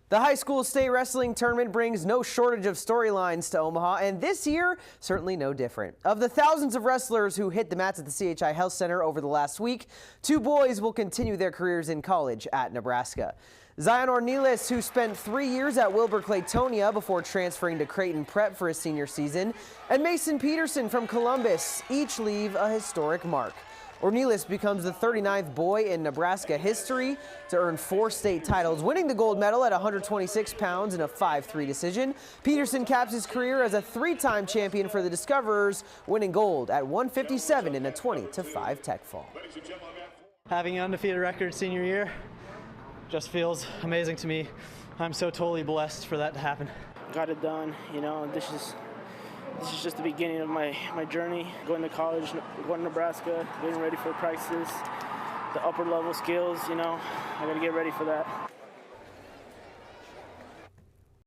The high school state wrestling tournament brings no shortage of storylines to Omaha, and this year, certainly no different. Of the thousands of wrestlers who hit the mats at the CHI Health Center over the last week, 2 boys will continue their careers in college at Nebraska. Zaiyahn Ornelas, who spent 3 years at Wilber-Claytonia before transferring to Creighton Prep for his senior season, and Mason Petersen from Columbus each leave a historic mark. Ornelas becomes the 39th boy in Nebraska history to earn 4 state titles, winning the gold medal at 126 pounds in a 5-3 decision. Petersen caps his career as a 3-time champion for the Discoverers, winning gold at 157 in a 20-5 tech fall. Having an undefeated record senior year just feels amazing to me. I'm so totally blessed for that to happen. Got it done, you know. This is just the beginning of my journey, going to college, going to Nebraska, getting ready for practices, the upper level skills, you know. I got to get ready for that.